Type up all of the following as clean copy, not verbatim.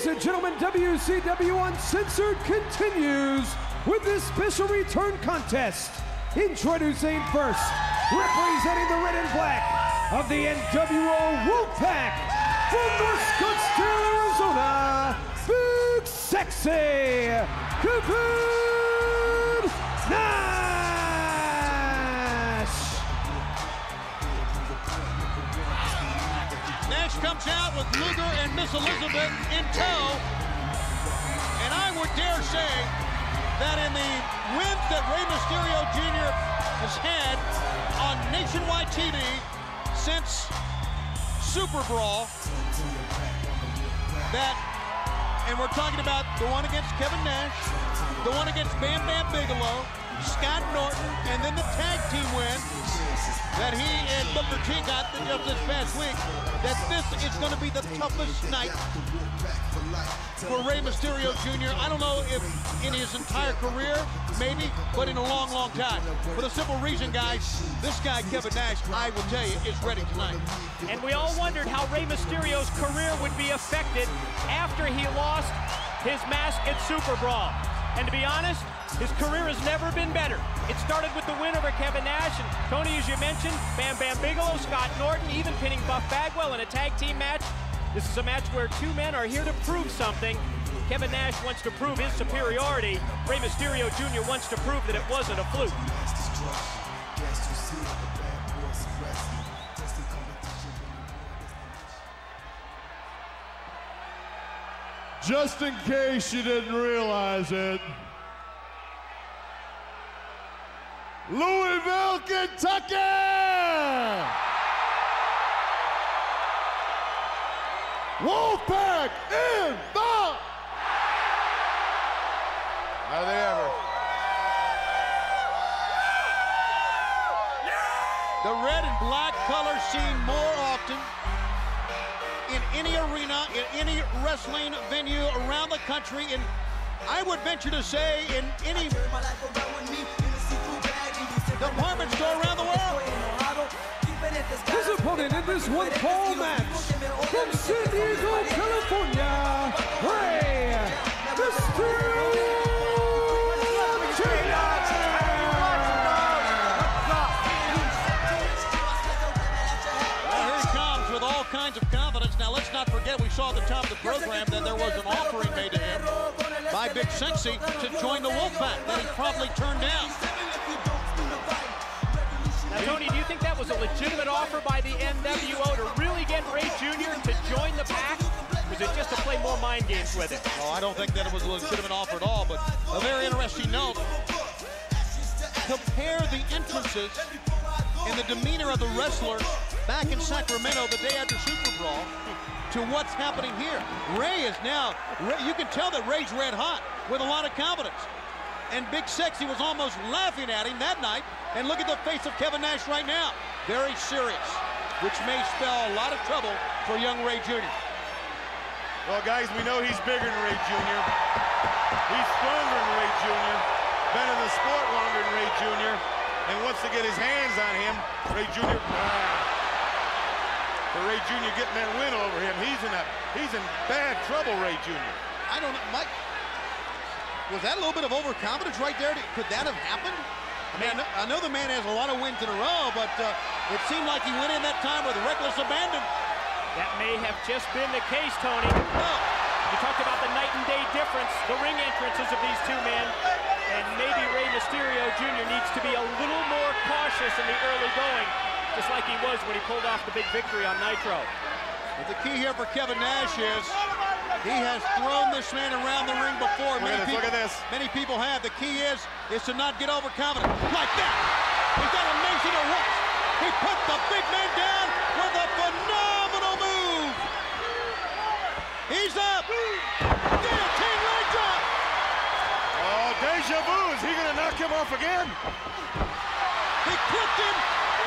Ladies and gentlemen, WCW Uncensored continues with this special return contest. Introducing first, representing the red and black of the NWO Wolfpack, from North Scottsdale, Arizona, Big Sexy Kevin Nash. Nash comes out with Luger and Miss Elizabeth in tow, and I would dare say that in the wins that Rey Mysterio Jr. has had on nationwide TV since Super Brawl, and we're talking about the one against Kevin Nash, the one against Bam Bam Bigelow, Scott Norton, and then the tag team win that he and Booker T got just this past week, that this is going to be the toughest night for Rey Mysterio Jr. I don't know if in his entire career, maybe, but in a long, long time. For the simple reason, guys, this guy, Kevin Nash, I will tell you, is ready tonight. And we all wondered how Rey Mysterio's career would be affected after he lost his mask at Super Brawl. And to be honest, his career has never been better. It started with the win over Kevin Nash, and Tony, as you mentioned, Bam Bam Bigelow, Scott Norton, even pinning Buff Bagwell in a tag team match. This is a match where two men are here to prove something. Kevin Nash wants to prove his superiority. Rey Mysterio Jr. wants to prove that it wasn't a fluke. Just in case you didn't realize it, Louisville, Kentucky! Wolfpack in the... Are they ever? The red and black color seen more often in any arena, in any wrestling venue around the country, and I would venture to say in any department store around the world. His opponent in this one-fall match, from San Diego, California, Rey Mysterio Jr. Well, here he comes with all kinds of confidence. Now, let's not forget, we saw at the top of the program that there was an offering made to him by Big Sexy to join the Wolfpack that he promptly turned down. Now, Tony, do you think that was a legitimate offer by the NWO to really get Rey Jr. to join the pack? Was it just to play more mind games with it? Oh, I don't think that it was a legitimate offer at all, but a very interesting note. Compare the entrances and the demeanor of the wrestlers back in Sacramento the day after Super Brawl to what's happening here. Rey is now, you can tell that Rey's red hot with a lot of confidence. And Big Sexy was almost laughing at him that night. And look at the face of Kevin Nash right now. Very serious, which may spell a lot of trouble for young Rey Jr. Well, guys, we know he's bigger than Rey Jr. He's stronger than Rey Jr. Been in the sport longer than Rey Jr. And wants to get his hands on him. Rey Jr. For Rey Jr. getting that win over him, he's in bad trouble, Rey Jr. I don't know, Mike. Was that a little bit of overconfidence right there? Could that have happened? I mean, I know the man has a lot of wins in a row, but it seemed like he went in that time with reckless abandon. That may have just been the case, Tony. You talked about the night and day difference, the ring entrances of these two men, and maybe Rey Mysterio Jr. needs to be a little more cautious in the early going, just like he was when he pulled off the big victory on Nitro. But the key here for Kevin Nash is he has thrown this man around the ring before. Look at this. Many people have. The key is to not get overconfident. Like that. He's got amazing hooks. He put the big man down with a phenomenal move. He's up. Guillotine leg drop. Oh, deja vu. Is he going to knock him off again? He clipped him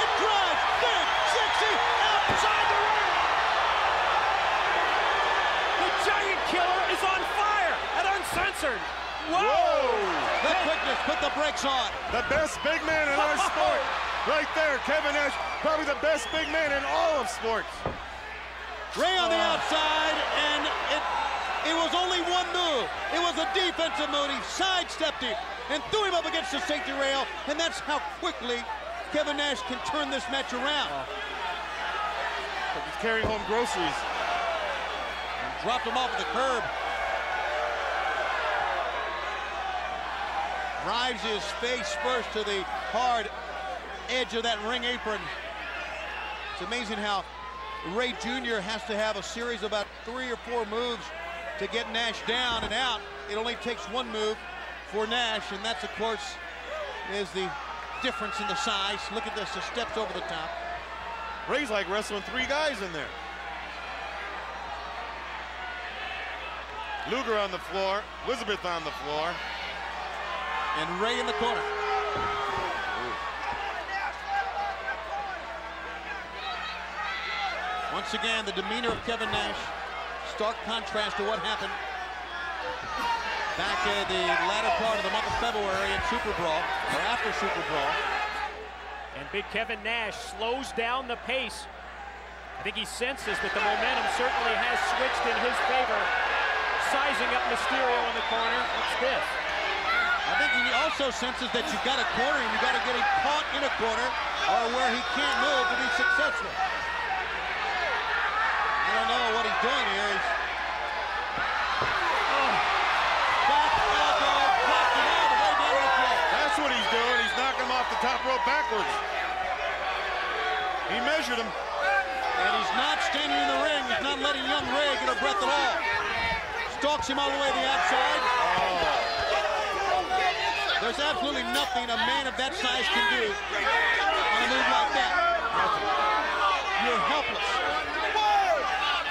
and drives Big Sexy outside the ring. Giant Killer is on fire at Uncensored. Whoa! The quickness put the brakes on. The best big man in our sport. Right there, Kevin Nash, probably the best big man in all of sports. Rey on the outside, and it was It was a defensive move. He sidestepped him and threw him up against the safety rail, and that's how quickly Kevin Nash can turn this match around. Like he's carrying home groceries. And dropped him off at the curb. Drives his face first to the hard edge of that ring apron. It's amazing how Rey Jr. has to have a series of about 3 or 4 moves to get Nash down and out. It only takes one move for Nash, and that's, of course, is the difference in the size. Look at this, the steps over the top. Rey's like wrestling 3 guys in there. Luger on the floor, Elizabeth on the floor. And Rey in the corner. Once again, the demeanor of Kevin Nash, stark contrast to what happened back in the latter part of the month of February in Super Brawl, or after Super Brawl. And big Kevin Nash slows down the pace. I think he senses that the momentum certainly has switched in his favor. Sizing up Mysterio in the corner. What's this? I think he also senses that you've got a corner and you've got to get him caught in a corner or where he can't move to be successful. I don't know what he's doing here. He's back elbow, blocked him all the way down to the floor. That's what he's doing. He's knocking him off the top rope backwards. He measured him. And he's not standing in the ring. He's not letting young Rey get a breath at all. Stalks him all the way to the outside. There's absolutely nothing a man of that size can do on a move like that. You're helpless.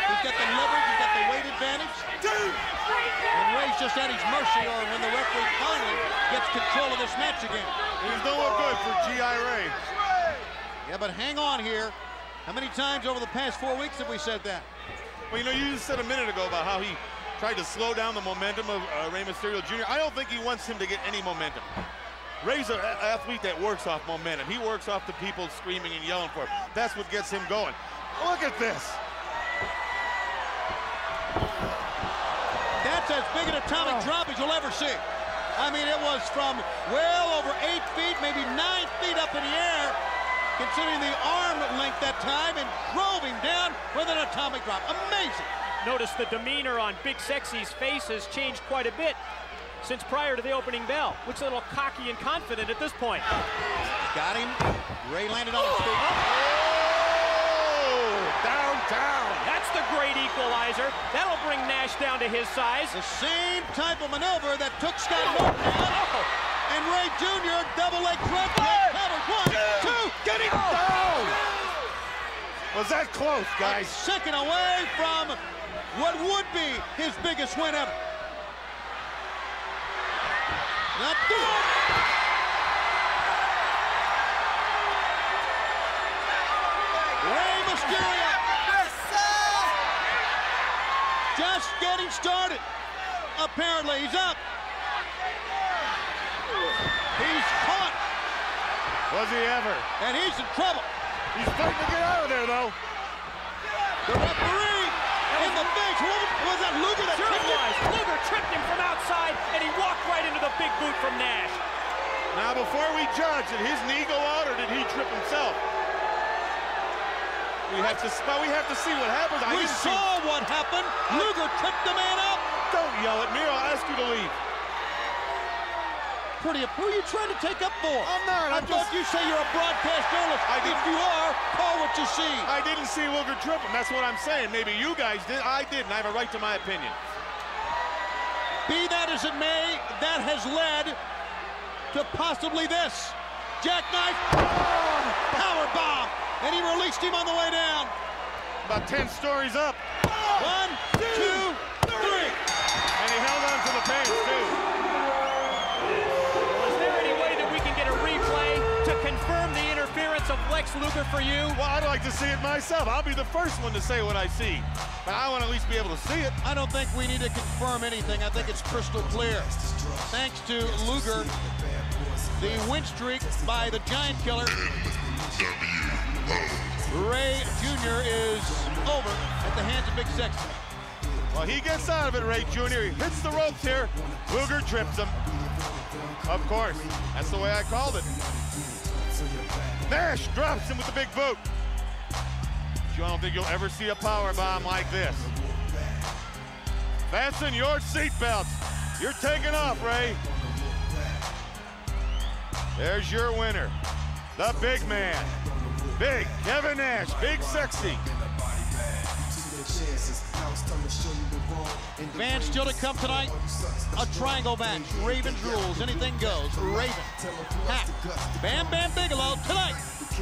He's got the leverage, he's got the weight advantage. And Rey's just at his mercy, or when the referee finally gets control of this match again. He's no good for G.I. Rey. Yeah, but hang on here. How many times over the past 4 weeks have we said that? Well, you know, you just said a minute ago about how he tried to slow down the momentum of Rey Mysterio Jr. I don't think he wants him to get any momentum. Rey's an athlete that works off momentum. He works off the people screaming and yelling for him. That's what gets him going. Look at this. That's as big an atomic drop as you'll ever see. I mean, it was from well over 8 feet, maybe 9 feet up in the air, considering the arm length that time, and drove him down with an atomic drop. Amazing. Notice the demeanor on Big Sexy's face has changed quite a bit since prior to the opening bell. Looks a little cocky and confident at this point. Got him. Rey landed on his feet. Oh, downtown. That's the great equalizer. That'll bring Nash down to his size. The same type of maneuver that took Scott Norton down. And Rey Jr. double leg drop kick. Covered. 1, 2. Get him down. Was that close, guys? A second away from what would be his biggest win ever. Not good. Rey Mysterio. Just getting started. Apparently, he's up. He's caught. Was he ever? And he's in trouble. He's fighting to get out of there, though. The referee in the face. Was that Luger that tripped him? Luger tripped him from outside, and he walked right into the big boot from Nash. Now, before we judge, did his knee go out or did he trip himself? We have to see what happens. We saw what happened. Luger tripped the man up. Don't yell at me, or I'll ask you to leave. Who are you trying to take up for? I'm not. I thought you say you're a broadcast journalist. If you are, call what you see. I didn't see Luger trip him. That's what I'm saying. Maybe you guys did. I didn't. I have a right to my opinion. Be that as it may, that has led to possibly this. Jackknife, power bomb, and he released him on the way down. About 10 stories up. 1, 2, 3. And he held on to the pants, too. Is there any way that we can get a replay to confirm the interference of Lex Luger for you? Well, I'd like to see it myself. I'll be the first one to say what I see. But I want to at least be able to see it. I don't think we need to confirm anything. I think it's crystal clear. Thanks to Luger, the win streak by the Giant Killer, Rey Jr. is over at the hands of Big Sexy. Well, he gets out of it, Ray Jr. He hits the ropes here. Luger trips him. Of course, that's the way I called it. Nash drops him with the big boot. I don't think you'll ever see a power bomb like this. Fasten your seatbelts. You're taking off, Ray. There's your winner, the big man. Big Kevin Nash, big sexy. Fans still to come tonight, a triangle match. Ravens rules, anything goes. Raven, Pac, Bam Bam Bigelow tonight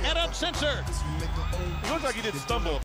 at Uncensored. He looks like he did stumble.